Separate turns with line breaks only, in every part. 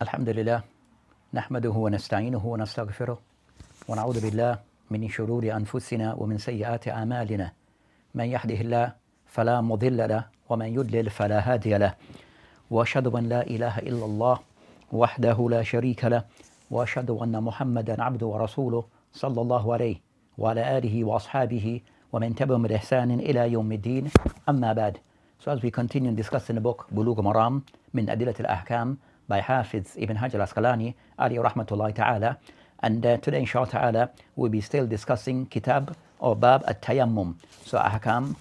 الحمد لله نحمده ونستعينه ونستغفره ونعوذ بالله من شرور أنفسنا ومن سيئات أعمالنا من يهده الله فلا مضل له ومن يضلل فلا هادي له وأشهد أن لا إله إلا الله وحده لا شريك له وأشهد أن محمدا عبده ورسوله صلى الله عليه وعلى آله وأصحابه ومن تبعهم بإحسان إلى يوم الدين أما بعد. So as we continue discussing the book Bulugh al-Maram min Adilat al-Ahkam by Hafiz Ibn Hajar al-Asqalani alayhi rahmatullahi ta'ala, and today inshallah ta'ala we'll be still discussing kitab or bab at-Tayammum, so ahkam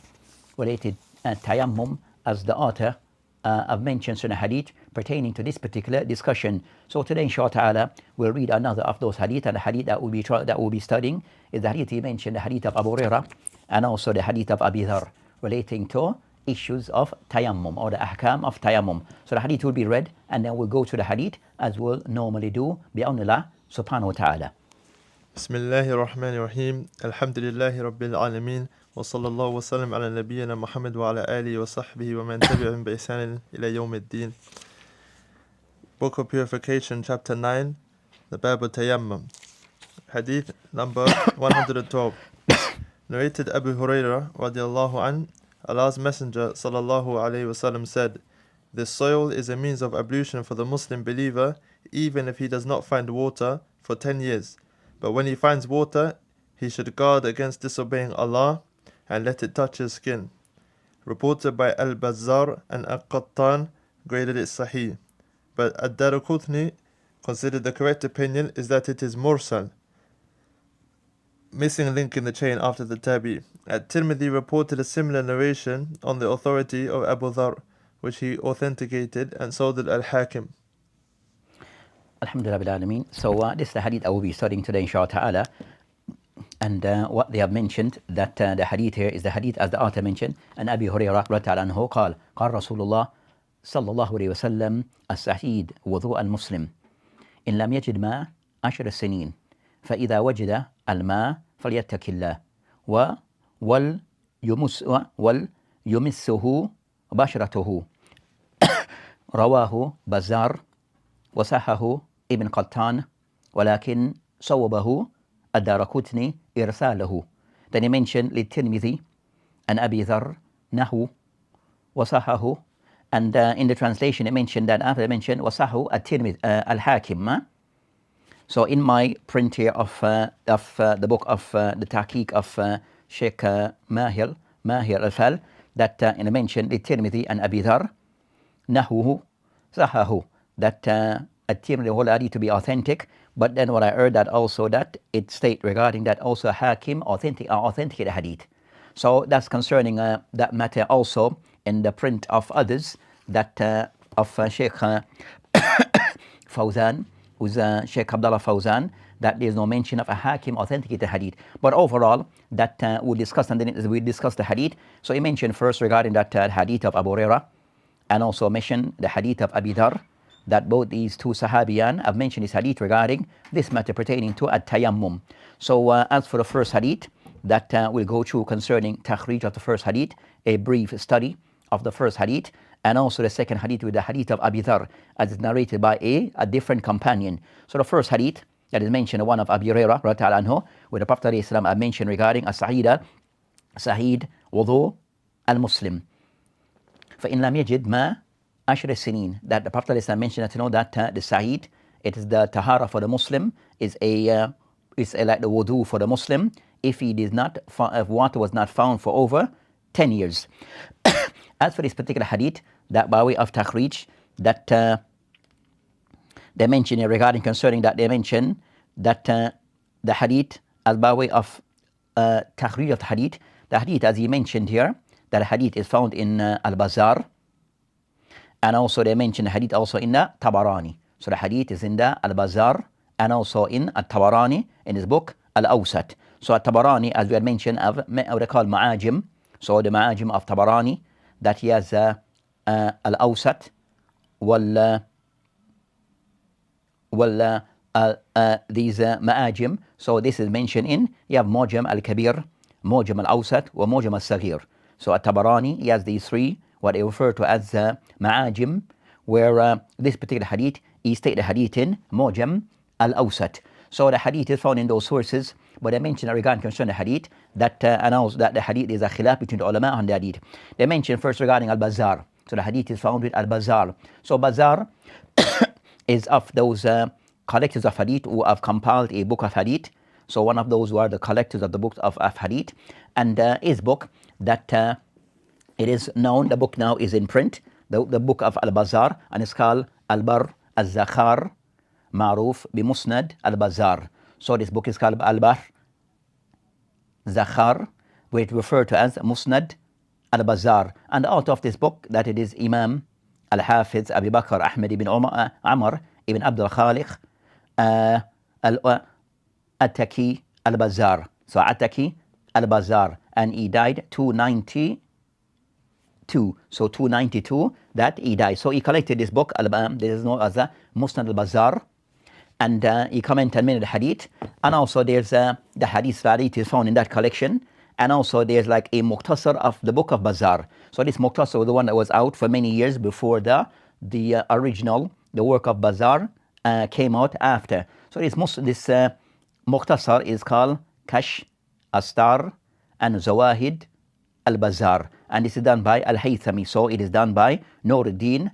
related Tayammum, as the author I've mentioned in a hadith pertaining to this particular discussion. So today inshallah ta'ala we'll read another of those hadith, and the hadith that we'll be studying is the hadith he mentioned, the hadith of Abu Hurairah, and also the hadith of Abizar relating to issues of tayammum or the ahkam of tayammum. So the hadith will be read and then we'll go to the hadith as we'll normally do bi'awnillah subhanahu wa ta'ala.
Bismillahir Rahmanir Rahim. Alhamdulillahi Rabbil Alameen. Wa sallallahu wa sallam ala nabiyyina Muhammad wa ala alihi wa sahbihi wa man tabi'ahum bi ihsanin ila yawmiddin. Book of Purification, chapter 9, the bab of Tayammum. Hadith number 112. Narrated Abu Hurairah radiyallahu anhu, Allah's Messenger sallallahu alaihi wasallam said, "The soil is a means of ablution for the Muslim believer, even if he does not find water for 10 years. But when he finds water, he should guard against disobeying Allah and let it touch his skin." Reported by Al-Bazar and Al-Qattan, graded it Sahih. But Ad-Daraqutni considered the correct opinion is that it is mursal, missing link in the chain after the tabi. At-Tirmidhi reported a similar narration on the authority of Abu Dhar, which he authenticated, and so did Al-Hakim.
Alhamdulillah bil alameen. So this is the hadith I will be studying today inshallah ta'ala, and what they have mentioned, that the hadith here is the hadith as the author mentioned, and Abu Hurairah radiyallahu anhu قال قال رسول الله صلى الله عليه وسلم السعيد وضوء المسلم إن لم يجد ماء 10 سنين فإذا وجد الماء فليتق الله وليمسه بشرته. رواه بزار وصححه ابن قطان ولكن صوبه الدارقطني إرساله. Then he mentioned للترمذي and Abi Dhar نحو وصححه, and in the translation it mentioned that after they mentioned وصححه الترمذي Al-Hakim. So in my print here of the book of the Tahqiq of Sheikh Mahir Al-Fal, that in the mention the Tirmidhi and Abi Dhar Nahuhu Sahahu, that At-Tirmidhi whole hadith to be authentic, but then what I heard that also that it state regarding that also Hakim authenticated hadith. So that's concerning that matter also in the print of others, that of Sheikh Fawzan, who's Sheikh Abdullah Fawzan, that there is no mention of a Hakim authenticated hadith. But overall, that we'll discuss, and then we'll discuss the hadith. So he mentioned first regarding that hadith of Abu Hurairah, and also mentioned the hadith of Abi Dhar, that both these two Sahabiyan have mentioned this hadith regarding this matter pertaining to at-Tayammum. So as for the first hadith, that we'll go through concerning takhrij of the first hadith, a brief study of the first hadith, and also the second hadith with the hadith of Abi Dhar, as is narrated by a different companion. So the first hadith that is mentioned, the one of Abu Hurairah radiyallahu anhu, where the Prophet ﷺ mentioned regarding Sa'id wudu al-Muslim فإن لم يجد ما 10 سنين, that the Prophet ﷺ mentioned that to know that the Sa'id, it is the tahara for the Muslim, is like the wudu for the Muslim if if water was not found for over 10 years. As for this particular hadith, that by way of takhrij, that they mention here regarding concerning that, they mention that the hadith as by way of takhrij of the hadith as he mentioned here, that the hadith is found in Al-Bazar, and also they mention the hadith also in the Tabarani. So the hadith is in the Al-Bazar and also in Al-Tabarani in his book Al-Awsat. So Al-Tabarani, as we had mentioned, what they call Ma'ajim, so the Ma'ajim of Tabarani, that he has Al-Awsat these Ma'ajim. So this is mentioned in, you have Mujam Al-Kabir, Mujam Al-Awsat, or Mujam Al-Saghir. So At-Tabarani, he has these three, what they refer to as Ma'ajim, where this particular hadith, he stated the hadith in Mujam al-Awsat. So the hadith is found in those sources, but they mention regarding concerning the hadith that announced that the hadith is a khilaf between the ulama on the hadith. They mention first regarding al-Bazar. So the hadith is found with al-Bazar. So Bazar is of those collectors of hadith who have compiled a book of hadith. So one of those who are the collectors of the book of hadith, and his book that it is known, the book now is in print, the book of Al-Bazar, and it's called Al-Bar Al-Zakhar Ma'ruf Bimusnad Al-Bazar. So this book is called Al-Bar Zakhar, which referred to as Musnad Al-Bazar. And out of this book, that it is Imam Al-Hafiz Abu Bakr Ahmad ibn Umar ibn Abdul Khaliq Attaki Al-Bazar. So Attaki Al-Bazar, and he died 292. So 292 that he died. So he collected this book, there is no other, Musnad Al-Bazar, and he commented many of the hadith, and also there's the hadith that is found in that collection, and also there's like a muqtasar of the book of Bazar. So this muqtasar was the one that was out for many years before the original, the work of Bazar came out after. So this muqtasar is called Kash Astar and Zawahid Al-Bazar, and this is done by Al-Haythami. So it is done by Nuruddin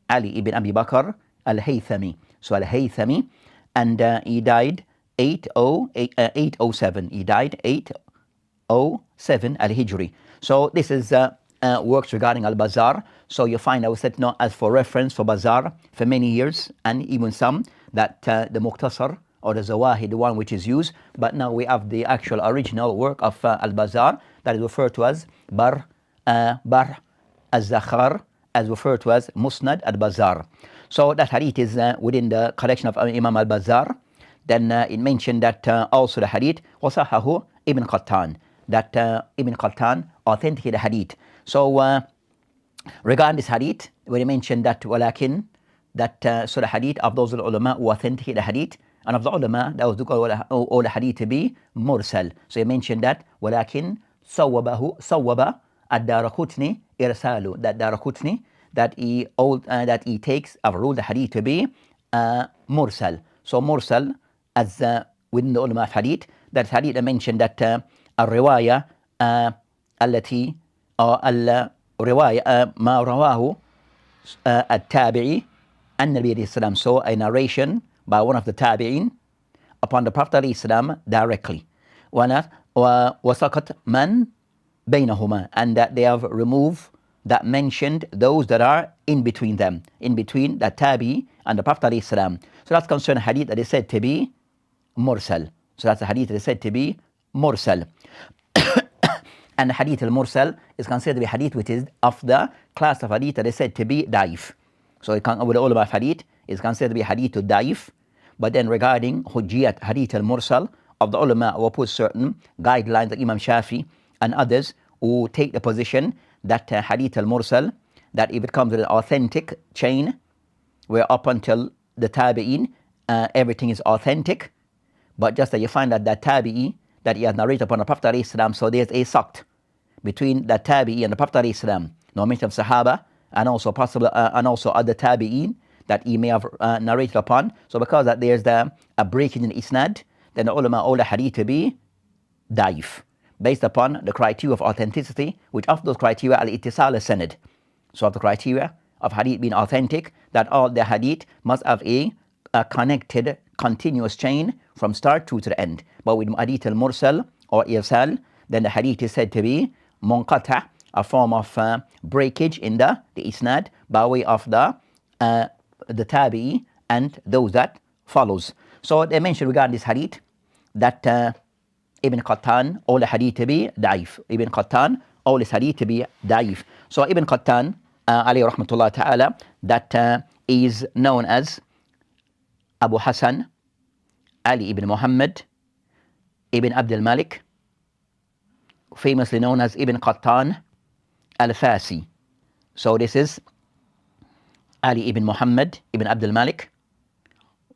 Ali ibn Abi Bakr Al-Haythami. So Al-Haythami, and he died 807. He died 807 Al-Hijri. So this is works regarding Al-Bazar. So you find, I was said, no, as for reference for Bazar for many years, and even some that the Muqtasar or the Zawahid, the one which is used, but now we have the actual original work of Al-Bazar that is referred to as Bar Al-Zakhar, as referred to as Musnad Al-Bazar. So that hadith is within the collection of Imam Al-Bazar. Then it mentioned that also the hadith wasahahu Ibn Qattan, that Ibn Qattan authenticated the hadith. So regarding this hadith, when he mentioned that walakin, that so the hadith of those ulama who authenticate the hadith, and of the ulama that was to call all the hadith to be mursal. So he mentioned that walakin sawwaba ad-Daraqutni irsalu, that Daraqutni that he takes of rule the hadith to be mursal. So mursal, as within the ulama of hadith, that hadith mentioned that الرواية التي أو الرواية ما رواه التابعي عن النبي عليه السلام. So a narration by one of the tabi'in upon the Prophet عليه السلام directly. وسقط من بينهما, and that they have removed that mentioned those that are in between them, in between the tabi and the Prophet عليه السلام. So that's concerning hadith that is said to be mursal. So that's a hadith that is said to be mursal. And the hadith al-mursal is considered to be hadith which is of the class of hadith that is said to be daif. So with the ulama of hadith is considered to be hadith daif. But then regarding hujjiyat hadith al-mursal, of the ulama who put certain guidelines like Imam Shafi and others who take the position that hadith al-mursal, that if it comes with an authentic chain, where up until the tabi'in everything is authentic, but just that you find that the tabi'i that he has narrated upon the Prophet ﷺ, so there's a saqt between the tabi'i and the Prophet ﷺ. No mention of Sahaba, and also possible and also other tabi'in that he may have narrated upon. So because that there's a breaking in isnad, then the ulama all the hadith to be daif, based upon the criteria of authenticity, which of those criteria al-ittisal sanad. So of the criteria of hadith being authentic, that all the hadith must have a connected continuous chain from start to the end. But with hadith al-mursal or irsal, then the hadith is said to be munqata, a form of breakage in the isnad by way of the tabi'i and those that follows. So they mentioned regarding this hadith that Ibn Qattan all the hadith to be daif. Ibn Qattan all this hadith to be daif. So Ibn Qattan alayhi rahmatullah ta'ala, that is known as Abu Hassan Ali ibn Muhammad ibn Abdul Malik, famously known as Ibn Qattan al-Fasi. So this is Ali ibn Muhammad ibn Abdul Malik,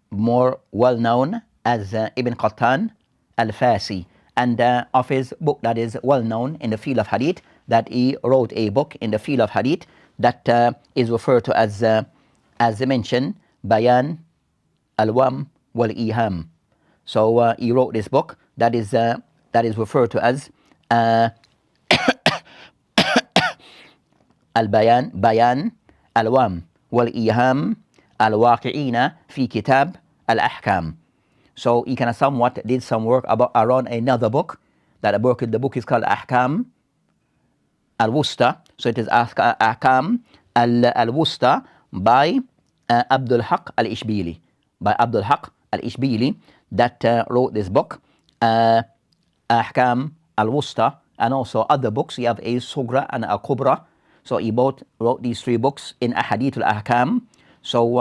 more well known as Ibn Qattan al-Fasi, and of his book that is well known in the field of hadith, that he wrote a book in the field of hadith that is referred to as as I mentioned, Bayan, Al-Wam, Wal-Iham. So he wrote this book that is referred to as Al-Bayan, Bayan, Al-Wam, Wal-Iham, Al-Waqi'ina fi Kitab Al-Ahkam. So he kind of somewhat did some work around another book. The book is called Ahkam Al-Wusta. So it is Ahkam Al-Wusta by Abdul Haq Al-Ishbili. By Abdul Haq Al-Ishbili that wrote this book, Ahkam Al-Wusta, and also other books. You have a Sugra and a Kubra. So he both wrote these three books in Ahadith Al-Ahkam. So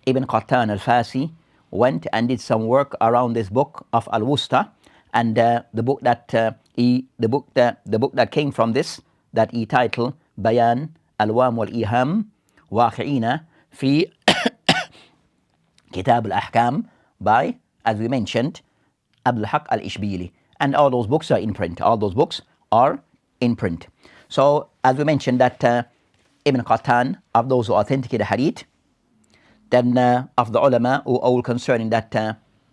Ibn Qattan Al-Fasi went and did some work around this book of Al-Wusta, and the book that came from this, that he titled Bayan Al-Wam Wal-Iham Waqi'ina fi Kitab Al-Ahkam by, as we mentioned, Abdul Haq Al-Ishbili. And all those books are in print. All those books are in print. So, as we mentioned that Ibn Qattan, of those who authenticate the hadith, then of the ulama who are all concerning that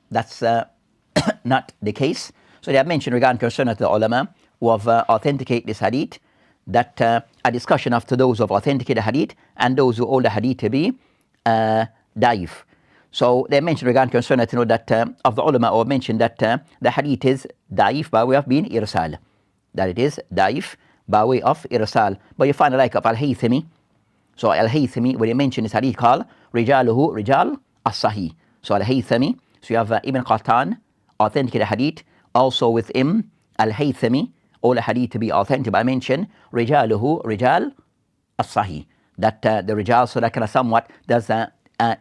that's not the case. So they have mentioned regarding concerning the ulama who have authenticated this hadith, that a discussion after those who have authenticated the hadith and those who hold the hadith to be daif. So they mentioned regarding concerning to know that of the ulama who have mentioned that the hadith is daif by way of being irsal. That it is daif by way of irsal. But you find the like of Al-Haythami. So Al-Haythami, when you mention this hadith called Rijaluhu Rijal As-Sahih. So Al-Haythami, so you have Ibn Qattan, authenticated hadith. Also with him, Al-Haythami, all the hadith to be authentic. I mentioned Rijaluhu Rijal As-Sahih. That the Rijal, so that kind of somewhat does,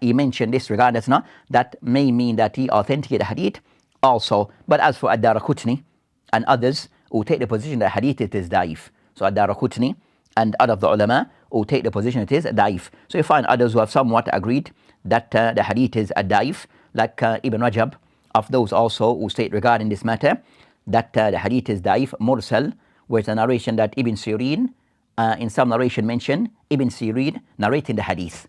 he mentioned this regard, that's not, that may mean that he authenticated hadith also. But as for Ad-Daraqutni and others who take the position that hadith it is daif. So Ad-Daraqutni and other of the ulama who take the position it is daif. So you find others who have somewhat agreed that the hadith is daif, like Ibn Rajab, of those also who state regarding this matter that the hadith is daif, mursal, whereas a narration that Ibn Sirin, in some narration mentioned Ibn Sirin narrating the hadith.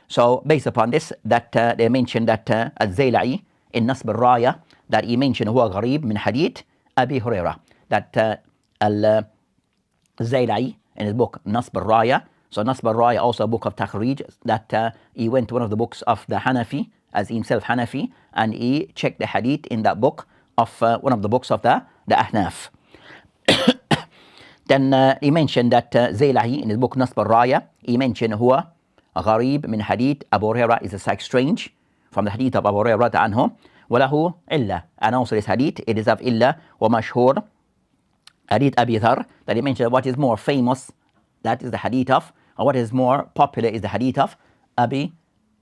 So based upon this, that they mentioned that Al-Zayla'i in Nasb al-Raya, that he mentioned huwa gharib min hadith Abu Hurairah, that Al-Zayla'i in his book Nasb al-Raya. So Nasb al-Raya also a book of Takhrij, that he went to one of the books of the Hanafi, as himself Hanafi, and he checked the hadith in that book of one of the books of the Ahnaf. Then he mentioned that Zayla'i in his book Nasb al-Raya, he mentioned huwa gharib min hadith Abu Hurairah, is a like strange from the hadith of Abu Hurairah anhu, walahu illa, and also this hadith it is of illa, wa mashhur hadith Abi Dhar, that he mentioned what is more famous, that is the hadith of, or what is more popular is the hadith of Abi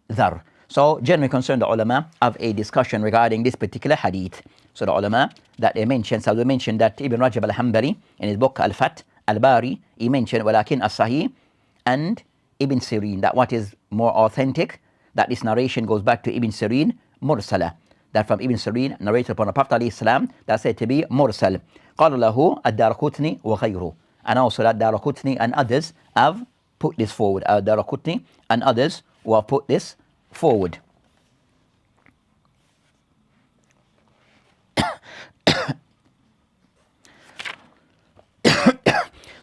Dhar. So generally concerned the ulama have a discussion regarding this particular hadith. So the ulama that they mentioned, so we mentioned that Ibn Rajab al-Hanbali in his book Al-Fath al-Bari, he mentioned walakin as-sahih and Ibn Sirin, that what is more authentic, that this narration goes back to Ibn Sirin mursala, that from Ibn Sirin narrated upon the Prophet alayhi salam, that's said to be mursal. قال له الدارقطني وغيره, and also that Daraqutni and others have put this forward. Daraqutni and others who have put this forward.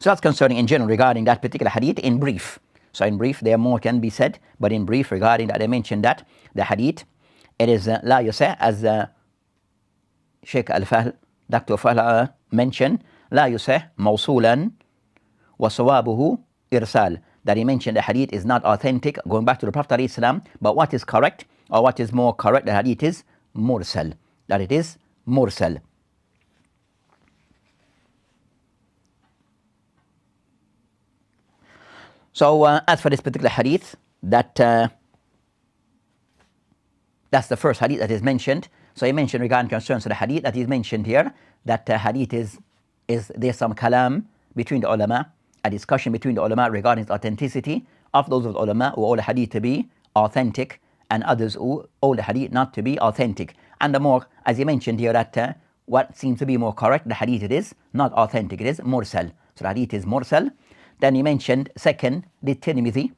So that's concerning in general regarding that particular hadith in brief. So in brief, there more can be said, but in brief regarding that, I mentioned that the hadith, it is la yusah, as Sheikh Al-Fahl, Dr. Fahl mentioned, la yusah mawsulan wa sawabuhu irsal, that he mentioned the hadith is not authentic, going back to the Prophet ﷺ, but what is correct, or what is more correct, the hadith is mursal, that it is mursal. So as for this particular hadith, that's the first hadith that is mentioned. So he mentioned regarding concerns to the hadith that is mentioned here, that hadith is there's some kalam between the ulama, a discussion between the ulama regarding its authenticity, of those of the ulama who hold the hadith to be authentic and others who hold the hadith not to be authentic. And the more, as he mentioned here, that what seems to be more correct, the hadith it is not authentic, it is mursal. So the hadith is mursal. Then he mentioned second, the Tirmidhi,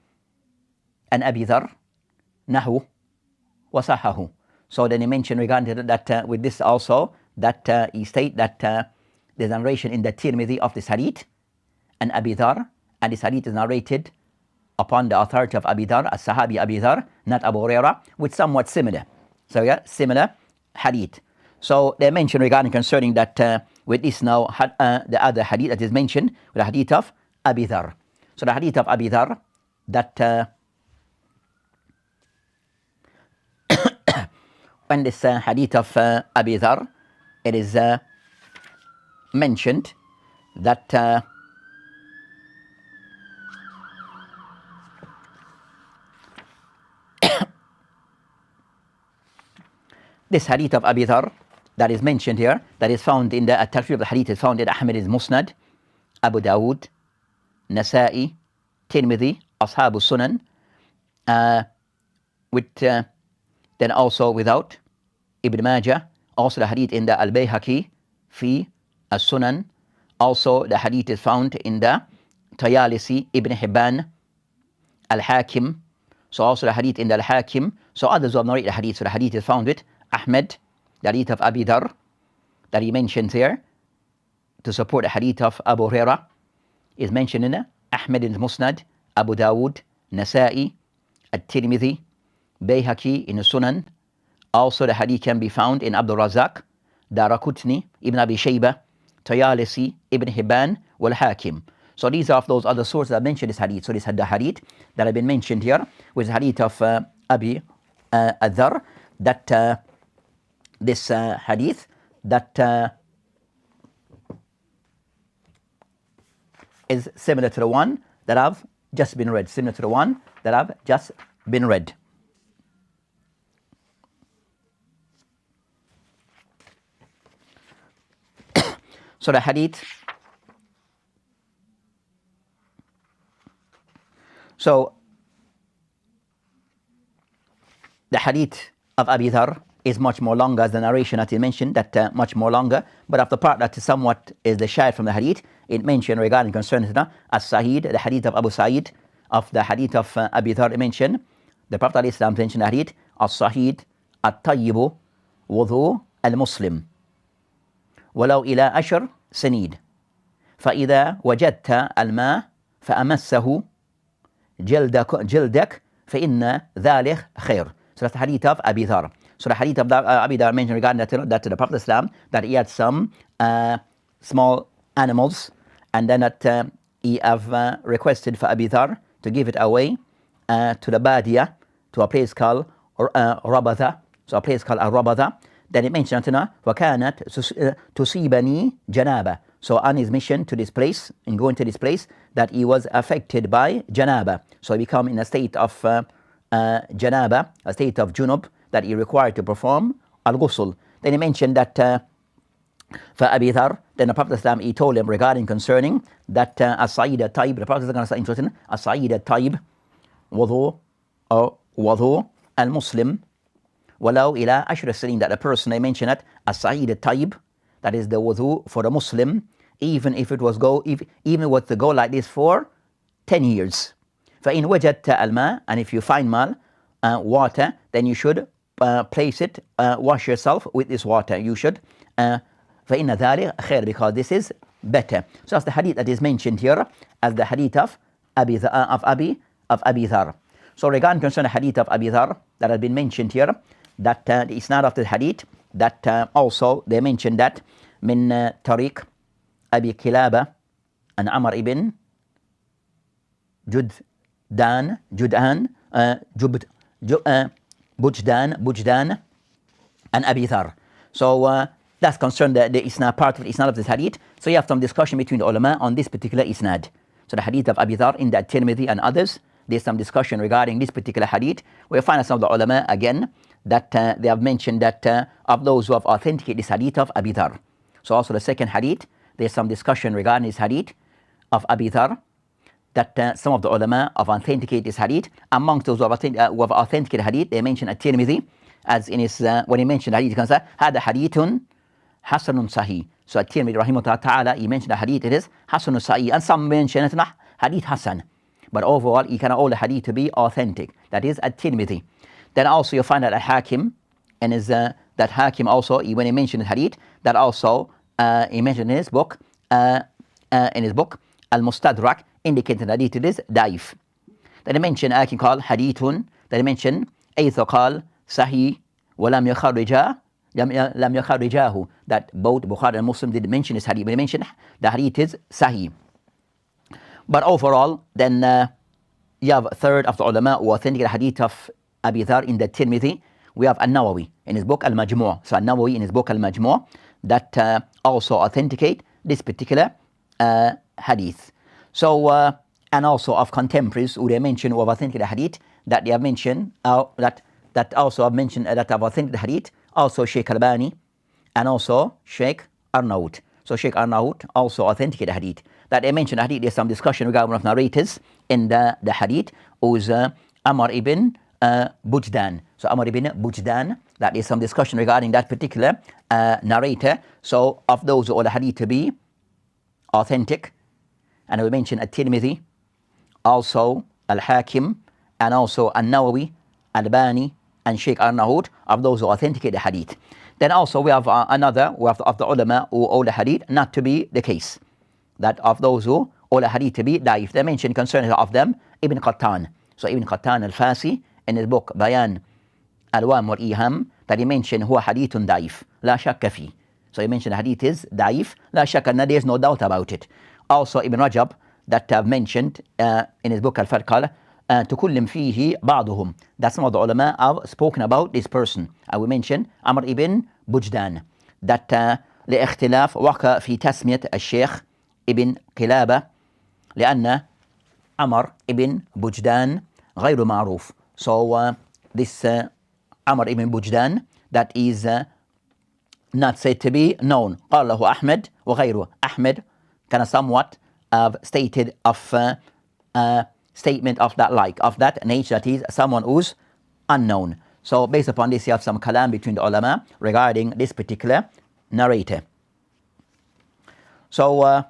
and Abi Dhar, Nahu, Wasahahu. So then he mentioned regarding that with this also, that he state that there's a narration in the Tirmidhi of this hadith, and Abi Dhar, and this hadith is narrated upon the authority of Abi Dhar, as-Sahabi Abi Dhar, not Abu Hurairah, with somewhat similar. So yeah, similar hadith. So they mentioned regarding concerning that with this now, the other hadith that is mentioned, with the hadith of Abi Dhar. So the hadith of Abi Dhar, that when this hadith of Abi Dhar, it is mentioned that this hadith of Abi Dhar that is mentioned here, that is found in the Tarjih of the hadith, is found in Ahmad's Musnad, Abu Dawood, Nasa'i, Tirmidhi, Ashab al-Sunan, with then also without Ibn Majah, also the hadith in the Al-Bayhaqi, fi as-Sunan, also the hadith is found in the Tayalisi, Ibn Hibban, Al-Hakim, so also the hadith in the Al-Hakim, so others who have narrated the hadith, so the hadith is found with Ahmad, the hadith of Abi Dhar, that he mentions here, to support the hadith of Abu Hurairah, is mentioned in Ahmad in Musnad, Abu Dawood, Nasa'i, At-Tirmidhi, Bayhaqi in the Sunan. Also the hadith can be found in Abdul Razak, Daraqutni, Ibn Abi Shaybah, Tayalisi, Ibn Hibban, Wal Hakim. So these are of those other sources that mention this hadith. So this had the hadith that have been mentioned here, with the hadith of Abi Dhar, that this hadith that is similar to the one that I've just been read, similar to the one that I've just been read. So the hadith, so the hadith of Abi Dhar is much more longer, as the narration that he mentioned, that much more longer, but of the part that is somewhat is the shahid from the hadith, it mentioned regarding concerning as-Sa'id, the hadith of Abu Sa'id, of the hadith of Abi Dhar, it mentioned, the Prophet ﷺ mentioned the hadith, as-Sa'id, at-Tayyibu, wudu al-Muslim, ولو إلى 10 سنين فإذا وجدت الماء فأمسه جلدك فإن ذلك خير. So that's the hadith of Abi Dhar. So the hadith of Abi Dhar mentioned regarding that to the Prophet Islam, that he had some small animals, and then that he have requested for Abi Dhar to give it away to the Badia, to a place called Rabatha, so a place called Rabatha. Then it mentioned وَكَانَتْ تُصِيبَنِي جَنَابَةً. So on his mission to this place, in going to this place, that he was affected by janaba. So he become in a state of janaba, a state of junub, that he required to perform al-ghusl. Then he mentioned that for Abi Dhar, then the Prophet Islam, he told him regarding concerning that as-Sa'id at-Tayyib, the Prophet is going to say interesting, as-Sa'id at-Tayyib, wudu al-Muslim, ولو إلى 10 سنين, that a person, they mention it, as-Sa'id at-Tayyib, that is the wudu for the Muslim, even if it was even was to go like this for 10 years. فإن وجدت الماء, and if you find water, then you should place it, wash yourself with this water. You should فإن ذلك خير, because this is better. So that's the hadith that is mentioned here as the hadith of Abi Dhar. So regarding concerning the hadith of Abi Dhar that has been mentioned here, that the isnad of the hadith, that also they mentioned that min tariq Abi Kilaba and Amr ibn Bujdan and Abi Dhar. So that's concerned the isnad, part of the isnad of this hadith. So you have some discussion between the ulama on this particular isnad. So the hadith of Abi Dhar in the Tirmidhi and others, there's some discussion regarding this particular hadith. We find some of the ulama again that they have mentioned that of those who have authenticated this hadith of Abi Dhar. So also the second hadith, there's some discussion regarding this hadith of Abi Dhar, that some of the ulama have authenticated this hadith. Amongst those who have authenticated hadith, they mention at-Tirmidhi, as in his, when he mentioned hadith, he can say, هذا hadithun hasanun sahih. So at-Tirmidhi, rahimahullah ta'ala, he mentioned the hadith, it is hasanun sahih. And some mention it, hadith hasan. But overall, you can all the hadith to be authentic. That is at-Tirmidhi. Then also you find that al-Hakim, and is that Hakim also, when he mentioned the hadith, that also he mentioned in his book, Al-Mustadrak, indicating that hadith is daif. Then he mentioned Hakim called hadithun. Then he mentioned Aitha called sahih, walam yakharrijahu, that both Bukhari and Muslim did mention this hadith, but he mentioned the hadith is sahih. But overall, then you have a third of the ulama who authenticate the hadith of Abi Dhar in the Tirmidhi. We have An-Nawawi in his book Al-Majmu'. So An-Nawawi in his book Al-Majmu' that also authenticate this particular hadith. So and also of contemporaries who they mention who have authenticated the hadith, that they have mentioned that also have mentioned that have authenticated the hadith, also Sheikh Albani and also Sheikh Arnaout. So Sheikh Arnaout also authenticated the hadith. That they mentioned the hadith, there's some discussion regarding one of narrators in the hadith, who's Omar ibn Bujdan. So Omar ibn Bujdan, that is some discussion regarding that particular narrator. So of those who all the hadith to be authentic, and we mentioned at-Tirmidhi, also al-Hakim, and also an-Nawawi, Albani, and Sheikh Arnaout, of those who authenticate the hadith. Then also we have another, we have of the ulama who all the hadith not to be the case. That of those who all the hadith to be daif. They mentioned concerning of them Ibn Qattan. So Ibn Qattan al-Fasi in his book Bayan al-Wam wal-Iham, that he mentioned huwa hadithun daif, la shakka fi. So he mentioned the hadith is daif, la shakka, and there is no doubt about it. Also Ibn Rajab, that I've mentioned in his book Al-Farqal, tukullim fihi ba'duhum, that some of the ulama have spoken about this person. I will mention Amr ibn Bujdan, that لاختلاف وقع في تسمية الشيخ ابن قلابة لأن عمر ابن بجدان غير معروف. So this Amr ibn Bujdan, that is not said to be known. قال له أحمد وغيره. Ahmed kind of somewhat stated of statement of that like, of that nature, that is someone who's unknown. So based upon this, you have some kalam between the ulama regarding this particular narrator. So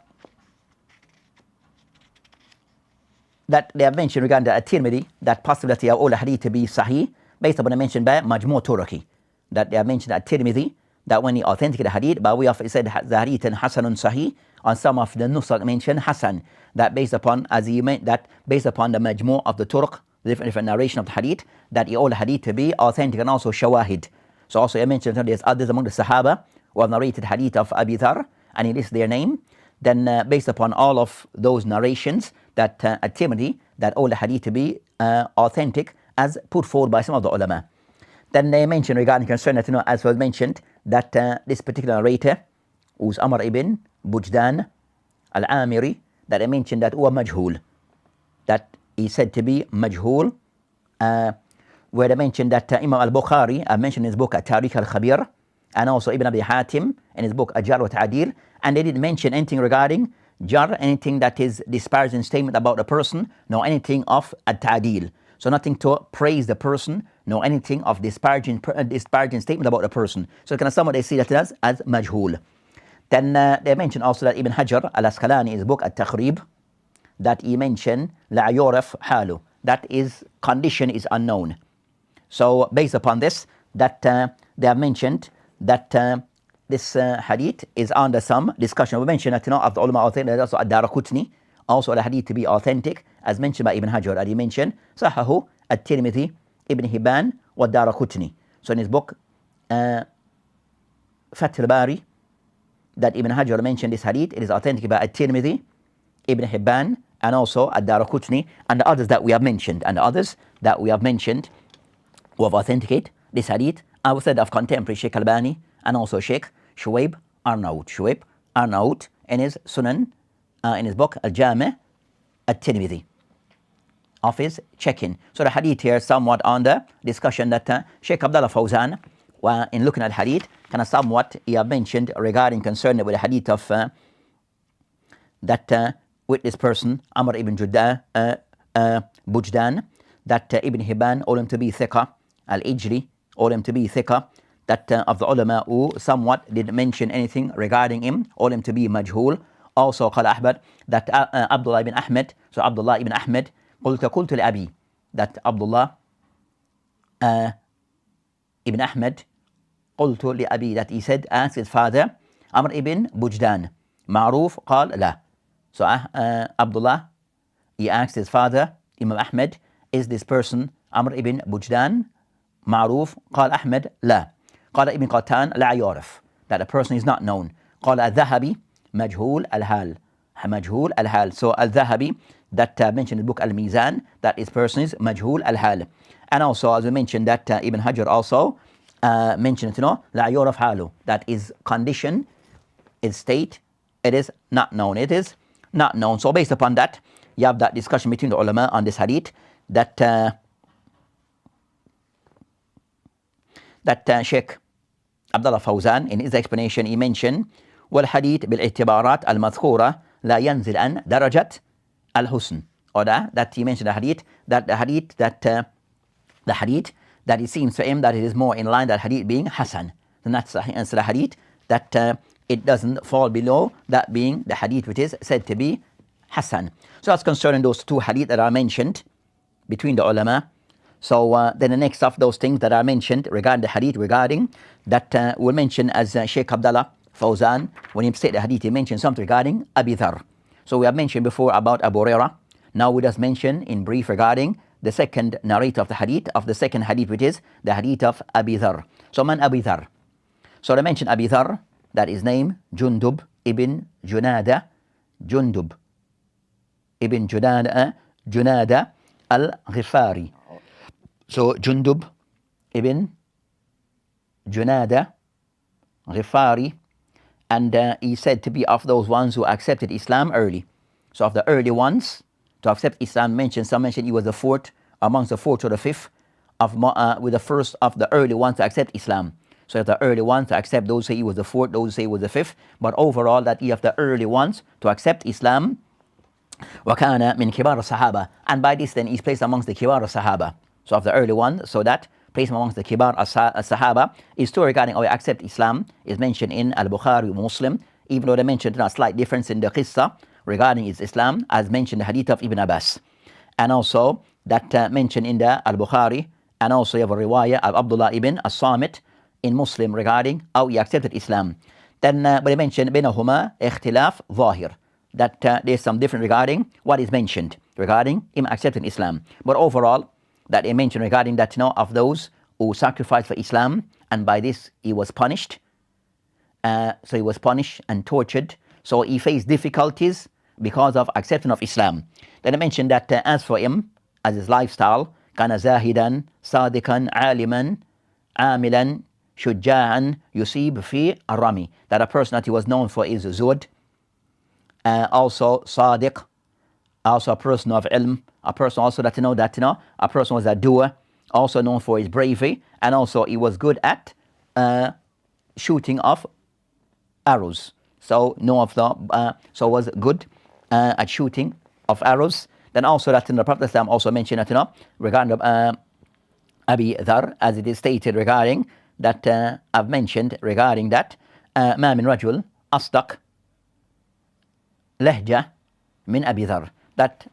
that they have mentioned regarding the at-Tirmidhi, that possibility of all the hadith to be sahih, based upon the mention by Majmu' Turaki, that they have mentioned at-Tirmidhi, that when he authenticated the hadith, but we have said the hadith and hasanun sahih, on some of the nusakh mentioned hasan, that based upon, as he meant, that based upon the majmu' of the turq, the different narration of the hadith, that he all the hadith to be authentic, and also shawahid. So also I mentioned that there's others among the Sahaba who have narrated hadith of Abi Dhar, and it is their name. Then based upon all of those narrations, that at-Tirmidhi, that all the hadith to be authentic, as put forward by some of the ulama. Then they mentioned regarding concern that, as was mentioned, that this particular narrator, who's Amr ibn Bujdan al-Amiri, that I mentioned that huwa majhul, that he said to be majhul, where they mentioned that Imam al-Bukhari, I mentioned in his book At-Tarikh al-Khabir, and also Ibn Abi Hatim in his book Ajar wa Ta'adil, and they didn't mention anything regarding jar, anything that is disparaging statement about the person, nor anything of at-Ta'adil. So nothing to praise the person, nor anything of disparaging statement about the person. So kind of somewhat they see that as majhul. Then they mentioned also that Ibn Hajar al-Asqalani in his book At-Takhrib, that he mentioned la yuraf halu, that is condition is unknown. So based upon this, that they have mentioned that this hadith is under some discussion. We mentioned that of the ulama authentic, also Ad-Daraqutni, also the hadith to be authentic, as mentioned by Ibn Hajar, as he mentioned Sahahu At-Tirmidhi, Ibn Hibban, wa Ad-Daraqutni. So in his book Fath al-Bari, that Ibn Hajar mentioned this hadith, it is authentic by At-Tirmidhi, Ibn Hibban, and also Ad-Daraqutni, and the others that we have mentioned, who have authenticated this hadith, I would say of contemporary Sheikh Albani, and also Sheikh Shuaib Arnaout in his Sunan, in his book Al-Jami' At-Tirmidhi, of his check-in. So the hadith here somewhat on the discussion that Sheikh Abdullah Fawzan, in looking at hadith, kind of somewhat he have mentioned regarding concern with the hadith of that with this person, Amr ibn Bujdan, that Ibn Hibban, all him to be thiqah, Al-Ijli, all him to be thiqah, that of the ulama who somewhat didn't mention anything regarding him, all him to be majhul. Also, Qala Ahmad, that Abdullah ibn Ahmed, so Abdullah ibn Ahmed, قلت لأبي, that Abdullah ibn Ahmed, قلت لأبي, that he said, asked his father, Amr ibn Bujdan, معروف, قال لا. So Abdullah, he asked his father, Imam Ahmed, is this person Amr ibn Bujdan معروف? قال أحمد لا. قال ابن قتان لا يعرف, that the person is not known. قال الذهبي مجهول الحال, مجهول الحال. So الذهبي, that mentioned in the book Al-Mizan, that his person is مجهول الحال. And also, as we mentioned, that Ibn Hajar also mentioned, لا يعرف حاله, that his condition, his state, it is not known. It is not known. So based upon that, you have that discussion between the ulama on this hadith, that Sheikh Abdullah Fawzan, in his explanation, he mentioned, والحديث بالاعتبارات المذكورة لا ينزل عن درجة الحسن. Or that he mentioned the hadith, that it seems to him that it is more in line, that hadith being Hasan. And that's the hadith that it doesn't fall below that being the hadith which is said to be Hasan. So that's concerning those two hadith that are mentioned between the ulama. So then the next of those things that are mentioned regarding the hadith, regarding that we'll mention as Sheikh Abdullah Fawzan, when he said the hadith, he mentioned something regarding Abi Dhar. So we have mentioned before about Abu Hurairah. Now we just mention in brief regarding the second narrator of the hadith, which is the hadith of Abi Dhar. So man Abi Dhar. So they mentioned Abi Dhar, that is name Jundub ibn Junada, Jundub ibn Junada al-Ghifari. So Jundub ibn Junada Ghifari, and he said to be of those ones who accepted Islam early. So of the early ones to accept Islam, some mentioned he was the fourth, amongst the fourth or the fifth, with the first of the early ones to accept Islam. So the early ones to accept, those say he was the fourth, those say he was the fifth, but overall that he of the early ones to accept Islam. وَكَانَ مِنْ كِبَارِ الصَّحَابَةِ, and by this then he's placed amongst the Kibar al-Sahaba. So of the early one, so that place amongst the Kibar al-Sahaba is still regarding how we accept Islam, is mentioned in Al-Bukhari, Muslim, even though they mentioned a slight difference in the qissa regarding his Islam, as mentioned the hadith of Ibn Abbas. And also that mentioned in the Al-Bukhari, and also you have a riwayah of Abdullah ibn As-Samit in Muslim regarding how he accepted Islam. Then but they mentioned بينهما اختلاف ظاهر, that there's some difference regarding what is mentioned regarding him accepting Islam. But overall, that he mentioned regarding that, of those who sacrificed for Islam, and by this he was punished. So he was punished and tortured. So he faced difficulties because of acceptance of Islam. Then I mentioned that as for him, as his lifestyle, كان زاهدا صادقا عالما عاملا شجاعا يصيب في الرمي, that a person that he was known for is zuhd, also sadiq, also a person of ilm, a person also that a person was a doer, also known for his bravery, and also he was good at shooting of arrows. So was good at shooting of arrows. Then also that the Prophet also mentioned that regarding Abi Dhar, as it is stated regarding that I've mentioned regarding that ما من رجل أصدق لهجة من أبي ذر, that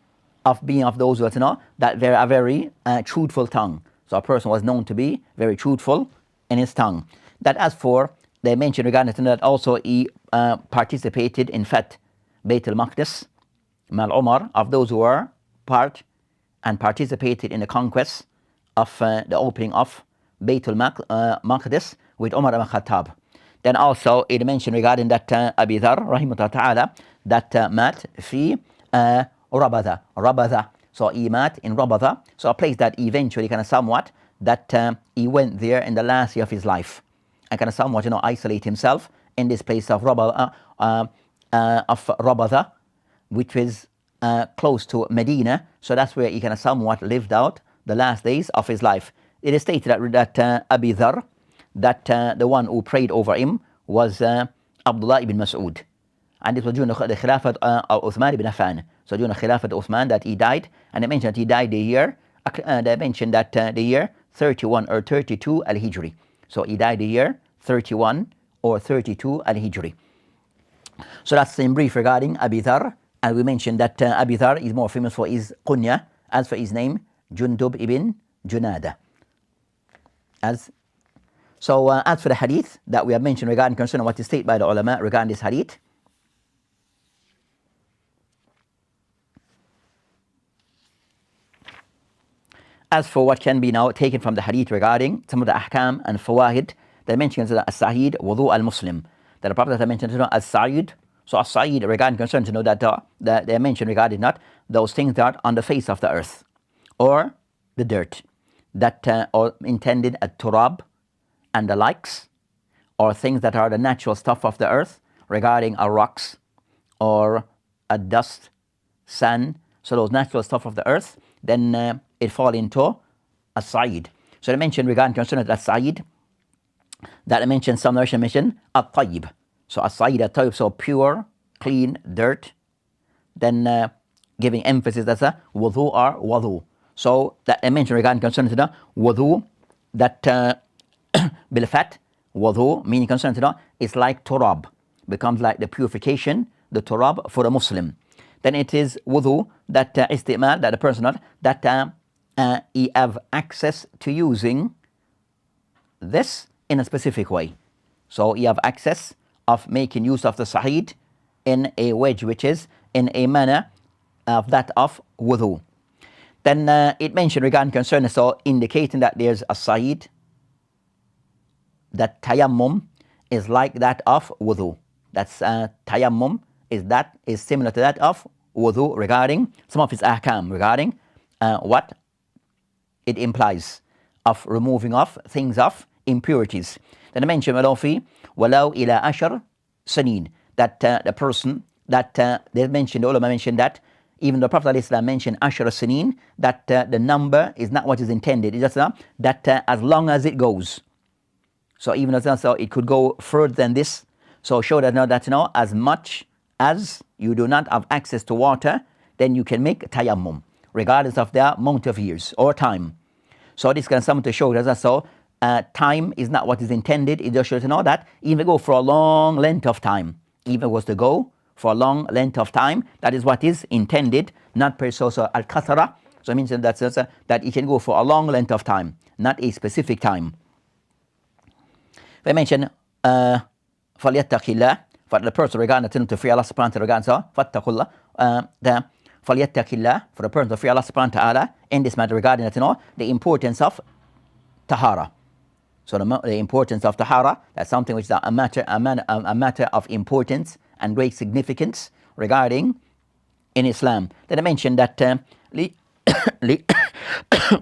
of being of those who that they are very truthful tongue. So a person was known to be very truthful in his tongue. That as for, they mentioned regarding that also he participated in Fath Bayt al-Maqdis, Mal Omar, of those who were part and participated in the conquest of the opening of Bayt al-Maqdis with Omar ibn Khattab. Then also it mentioned regarding that Abi Dhar, rahimahullah ta'ala, that mat fi Rabada. So he mat in Rabada, so a place that eventually somewhat that he went there in the last year of his life, and somewhat isolate himself in this place of Rabada, which is close to Medina. So that's where he somewhat lived out the last days of his life. It is stated that Abi Dhar, that the one who prayed over him was Abdullah ibn Mas'ud. And this was during the Khilafat of Uthman ibn Affan. So during the Khilafat of Uthman that he died, and they mentioned that he died the year, the year 31 or 32 al-Hijri. So he died the year 31 or 32 al-Hijri. So that's in brief regarding Abi Dhar. And we mentioned that Abi Dhar is more famous for his kunya, As for his name, Jundub ibn Junada. As for the hadith that we have mentioned regarding concerning what is stated by the ulama regarding this hadith, as for what can be now taken from the hadith regarding some of the ahkam and fawahid, they mention as-sa'id wudu al-muslim. That the Prophet has mentioned as-sa'id. So as-sa'id regarding concern to know that they mentioned regarding not those things that are on the face of the earth or the dirt that are intended at turab and the likes, or things that are the natural stuff of the earth regarding rocks or a dust, sand. So those natural stuff of the earth, then it fall into as-sa'id. So they mentioned regarding concerning as-sa'id, that I mentioned some narration mentioned at-tayyib. So as-sa'id, at-tayyib, so pure, clean, dirt. Then giving emphasis that's a wudu or wudu. So that I mentioned regarding concerning to the wudu, that bil-fat, wudu, meaning concerning to the, is like turab, becomes like the purification, the turab for a Muslim. Then it is wudu, that istimal, that the person that he have access to using this in a specific way. So you have access of making use of the sa'id in a wedge which is in a manner of that of wudu. Then it mentioned regarding concern, so indicating that there's a sa'id, that tayammum is like that of wudu. That's tayammum is similar to that of wudu regarding some of its ahkam, regarding what it implies of removing of things of impurities. Then I mentioned walau ila ashar sanin, that the person that they mentioned, the ulama mentioned that even the Prophet ﷺ mentioned ashar sanin, that the number is not what is intended. It's just that as long as it goes. So even as so it could go further than this. So show that as much as you do not have access to water, then you can make tayammum, regardless of the amount of years or time. So this can something to show that so time is not what is intended. It just shows that even go for a long length of time, even was to go for a long length of time, that is what is intended, not per se al-kathara. So it means that it can go for a long length of time, not a specific time. If I mention فَلْيَتَّقِ اللَّهِ, for the person regarding to fear Allah subhanahu wa ta'ala, فَاتَّقُوا اللَّهِ, فَلْيَتَّقِ اللَّهِ, for the person to fear Allah subhanahu wa ta'ala in this matter regarding the importance of tahara. So the importance of tahara, that's something which is a matter of importance and great significance regarding in Islam. Then I mentioned that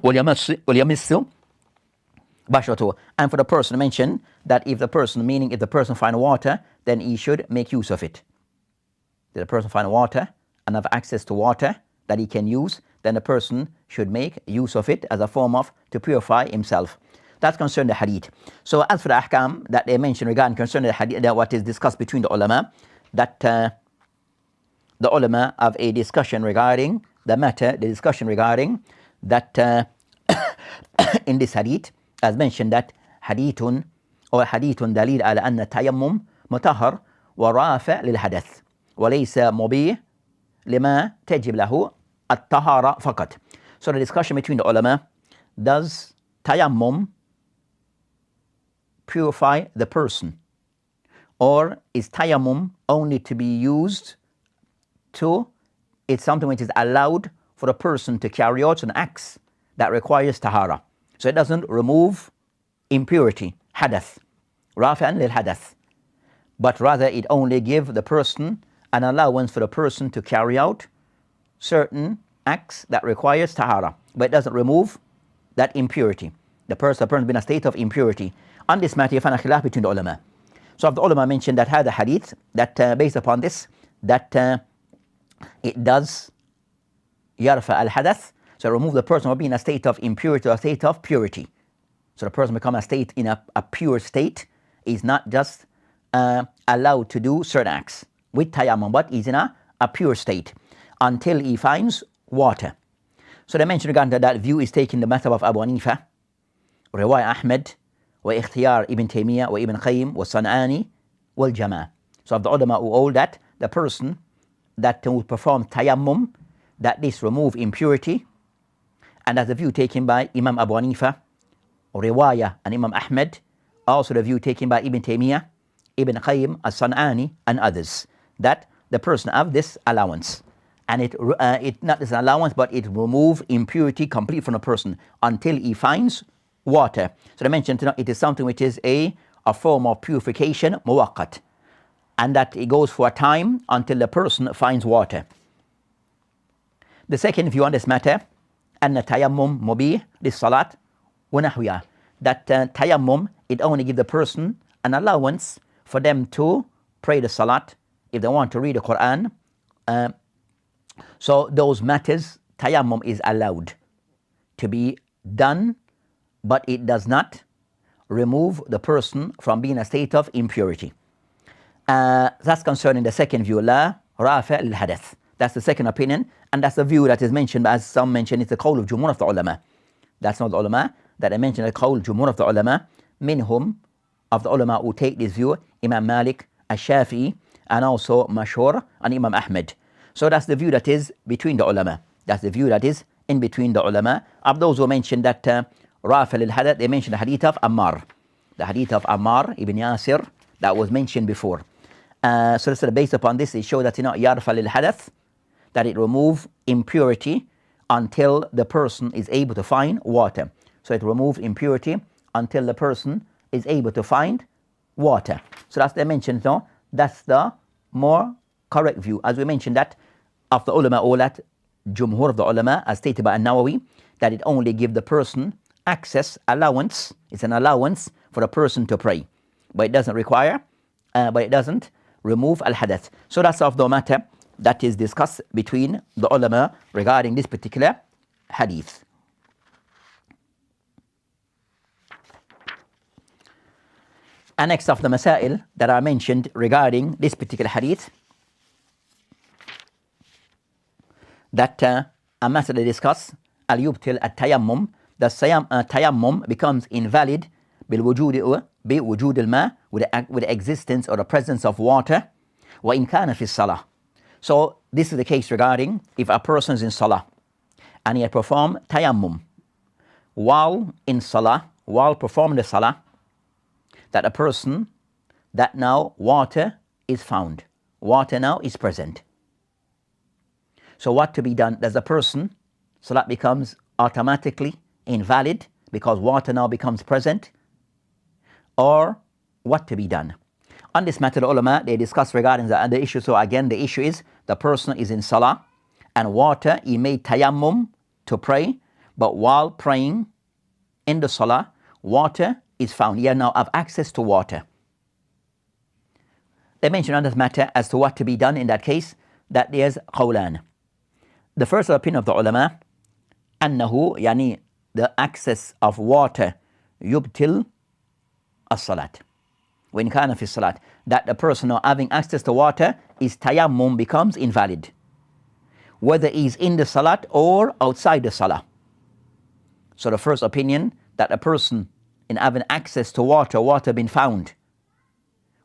وَلْيَمِسُّ بَشْرَتُهُ, and for the person, I mentioned that if the person find water, then he should make use of it. If the person find water and have access to water that he can use, then the person should make use of it as a form of to purify himself. That's concerning the hadith. So as for the ahkam that they mentioned regarding concerning the hadith, that what is discussed between the ulama, that the ulama have a discussion regarding the matter, the discussion regarding that in this hadith, as mentioned, that hadithun dalil ala anna tayammum mutahhar wa rafi' lil hadath wa laysa mubih lima tajib lahu at-tahara faqat. So the discussion between the ulama, does tayammum purify the person, or is tayammum only to be used to, it's something which is allowed for a person to carry out an act that requires tahara. So it doesn't remove impurity, hadath, rafi'an lil hadath, but rather it only give the person an allowance for the person to carry out certain acts that requires tahara, but it doesn't remove that impurity. The person be in a state of impurity. On this matter, you find a khilaf between the ulama. So the ulama mentioned that had a hadith that based upon this, that it does yarfa al-hadath, so remove the person will be in a state of impurity or a state of purity. So the person become a state in a pure state, is not just allowed to do certain acts with tayammum, but is in a pure state until he finds water. So they mentioned regarding that view is taking the method of Abu Hanifa, Riwayah Ahmed, wa ikhtiyar Ibn Taymiyyah, wa Ibn Qayyim, wa San'ani, wal Jama'. So of the ulama who hold that the person that will perform tayammum, that this remove impurity, And that's the view taken by Imam Abu Hanifa, Riwayah, and Imam Ahmed. Also the view taken by Ibn Taymiyyah, Ibn Qayyim, As-San'ani, and others, that the person have this allowance. And it not this allowance, but it remove impurity complete from a person until he finds water. So I mentioned it is something which is a form of purification, muwaqqat, and that it goes for a time until the person finds water. The second view on this matter, أن التيمم مبيح للصلاة ونحوها, that tayammum, it only gives the person an allowance for them to pray the salat if they want to read the Quran. So those matters, tayammum is allowed to be done, but it does not remove the person from being in a state of impurity. That's concerning the second view, la rafi' al-hadath. That's the second opinion, and that's the view that is mentioned, as some mention, it's the qawl of jumhur of the ulama. That's not the ulama, that I mentioned the qawl jumhur of the ulama, minhum, of the ulama who take this view, Imam Malik, Ash-Shafi'i, and also Mashhur, and Imam Ahmed. So that's the view that is between the ulama. That's the view that is in between the ulama. Of those who mentioned that rafi' al-hadath, they mentioned the hadith of Ammar. The hadith of Ammar ibn Yasir, that was mentioned before. So based upon this, it shows that yarfa al-hadath, that it remove impurity until the person is able to find water. So it removes impurity until the person is able to find water. So that's they mentioned, that's the more correct view. As we mentioned that of the ulama, all that jumhur of the ulama, as stated by An-Nawawi, that it only gives the person access, allowance, it's an allowance for the person to pray. But it doesn't require, but it doesn't remove al-hadath. So that's of the matter that is discussed between the ulama regarding this particular hadith. And next of the masail that are mentioned regarding this particular hadith, that a matter to discuss, al-yubtil at-tayammum, the tayammum becomes invalid bi-wujud al-ma, with the existence or the presence of water, wa in kana fi salah. So this is the case regarding if a person is in salah and he had performed tayammum while in salah, while performing the salah, that a person, that now water is found, water now is present. So what to be done? Does a person, salat becomes automatically invalid because water now becomes present, or what to be done? On this matter, the ulama, they discuss regarding the issue. So again, the issue is the person is in salah and water, he made tayammum to pray, but while praying in the salah, water is found. He now have access to water. They mention on this matter as to what to be done in that case, that there's qawlan. The first opinion of the ulama, annahu, yani the access of water, yubtil as-salat. When kana fi salat, that the person now having access to water, his tayammum becomes invalid, whether he's in the salat or outside the salah. So the first opinion, that a person in having access to water, water been found,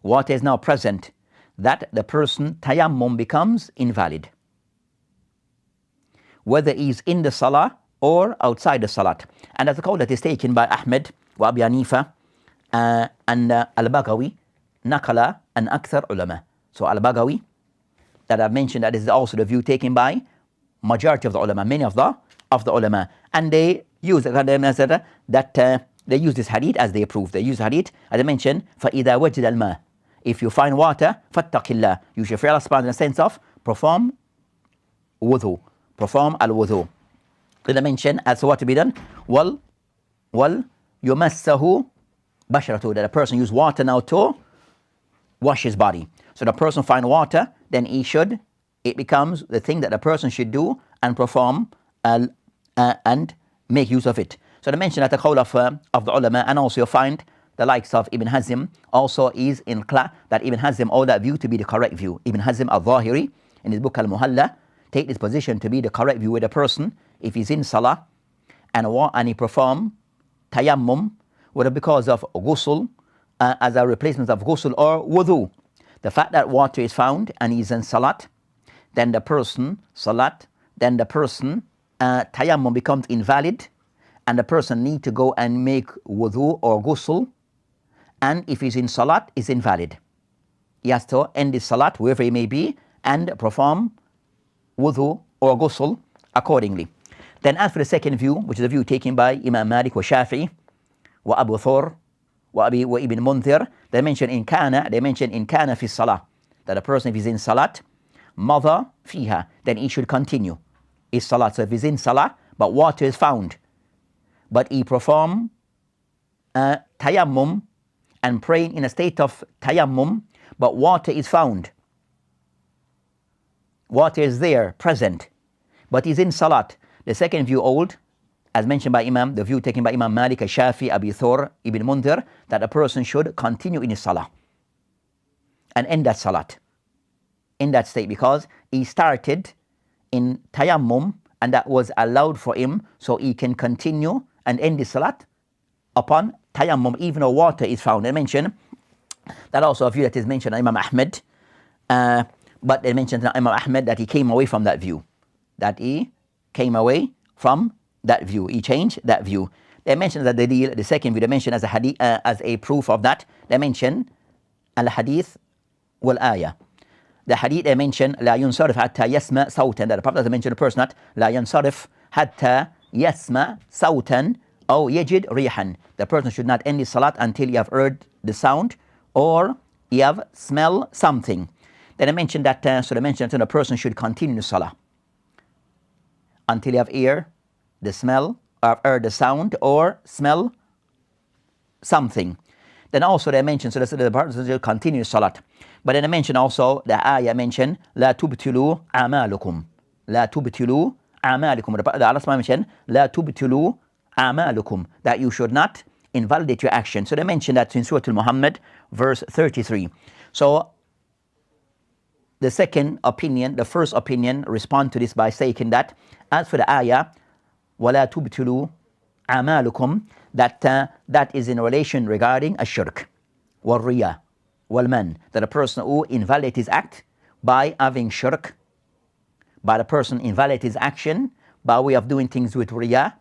water is now present, that the person tayammum becomes invalid, whether he's in the salah or outside the salat. And that's a call that is taken by Ahmed wa Abu Hanifa and Al-Baghawi, Nakala and Akthar ulama. So Al-Baghawi, that I've mentioned, that is also the view taken by majority of the ulama, many of the ulama. And they use that they use this hadith as they approve. They use hadith, as I mentioned, فَإِذَا وَجِدَ الْمَاءِ, if you find water, فَاتَّقِ اللَّهِ, you should fear Allah subhanahu in the sense of perform wudu, perform al-wudu. Then I mentioned as to what to be done, wal yumassahu basharatu, that a person use water now to wash his body. So the person find water, then it becomes the thing that the person should do and perform and make use of it. So they mention that the qawl of the ulama, and also you find the likes of Ibn Hazm also is in that Ibn Hazm all that view to be the correct view. Ibn Hazm al-Zahiri in his book Al-Muhalla take this position to be the correct view, with a person, if he's in salah and he perform tayammum, whether because of ghusl, as a replacement of ghusl or wudu, the fact that water is found and he's in salat, then the person tayammum becomes invalid and the person need to go and make wudu or ghusl, and if he's in salat, it's invalid. He has to end his salat, wherever he may be, and perform wudu or ghusl accordingly. Then as for the second view, which is a view taken by Imam Malik wa Shafi'i, wa Abu Thur, wa Ibn Munthir, they mention in kana fi salah, that a person if he's in salat, mother fiha, then he should continue his salat. So if he's in salah, but water is found, but he perform tayammum and praying in a state of tayammum, but water is found. Water is there, present, but he's in salat. The second view hold, as mentioned by Imam, the view taken by Imam Malik, Shafi, Abi Thur, Ibn Munthir, that a person should continue in his salah and end that salat in that state, because he started in tayammum and that was allowed for him, so he can continue and end his salat upon tayammum, even though water is found. They mention that also a view that is mentioned by Imam Ahmed, but they mentioned Imam Ahmed that he came away from that view. He changed that view. They mentioned that the second view, they mentioned as a hadith, as a proof of that, they mention al-hadith wal-ayah. The hadith they mention لا ينصرف حتى يسمع صوتا, that the Prophet mentioned a person that لا ينصرف حتى يسمع صوتا أو يجد ريحا. The person should not end his salat until you have heard the sound or you have smelled something. Then I mentioned that, so they mentioned that a person should continue the salah until you have heard the smell, or heard the sound, or smell something. Then also they mentioned, so the person should continue salat. But then I mentioned also, the ayah mentioned, لا تبتلوا أعمالكم. لا تبتلوا أعمالكم. The Allah mentioned, لا تبتلوا أعمالكم, that you should not invalidate your action. So they mentioned that in Surah Al-Muhammad, verse 33. So the second opinion, the first opinion, respond to this by saying that, as for the ayah, وَلَا تُبْتِلُوا أَعْمَالُكُمْ, that is in relation regarding ash-shirk, wal-riya, wal-man, that a person who invalidates his act by having shirk, by the person invalidate his action by way of doing things with riya,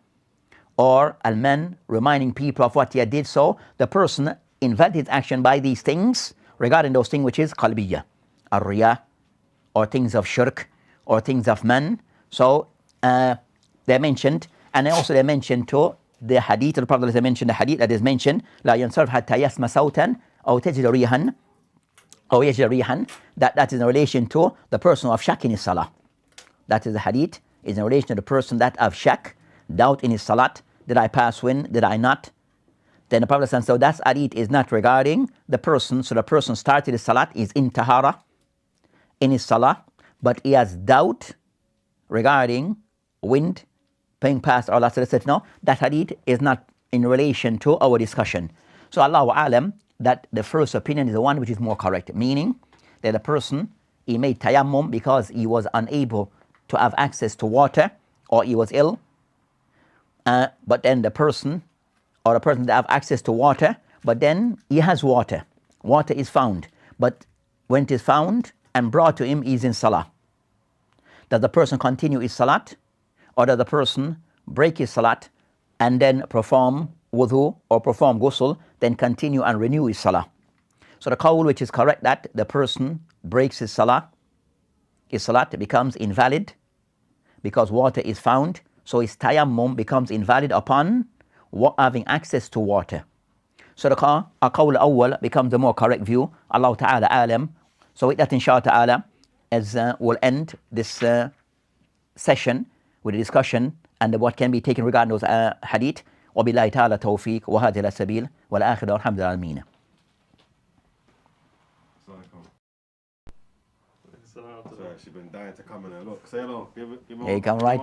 or al-man, reminding people of what he did. So the person invalidates action by these things, regarding those things which is qalbiyya, ar-riya, or things of shirk, or things of man. So they mentioned, and also they mentioned too the hadith of the Prophet. They mentioned the hadith that is mentioned, لا ينصرف حتى يسمع صوتا أو تجد ريحا أو يجد ريحا, that is in relation to the person of shak in his salah. That is the hadith, is in relation to the person that of shak, doubt in his salat. Did I pass when? Did I not? Then the Prophet said, so that hadith is not regarding the person. So the person started his salat, is in tahara, in his salah, but he has doubt regarding wind, paying past Allah. So they said, no, that hadith is not in relation to our discussion. So Allahu Alam, that the first opinion is the one which is more correct, meaning that the person, he made tayammum because he was unable to have access to water, or he was ill, but then the person that have access to water, but then he has water is found, but when it is found and brought to him, he is in salah. Does the person continue his salat, or does the person break his salat and then perform wudu or perform ghusl, then continue and renew his salah? So the qawl which is correct, that the person breaks his salat becomes invalid because water is found, so his tayammum becomes invalid upon having access to water. So the qawl awwal becomes the more correct view. Allah Ta'ala alam. So with that, inshallah ta'ala, as we'll end this session with a discussion and what can be taken regarding those hadith. وبالله تعالى توفيق وهذه السبيل والآخرة والحمد لله العالمين.
She's been dying to come in and look. Say hello. Give
Yeah, you come right.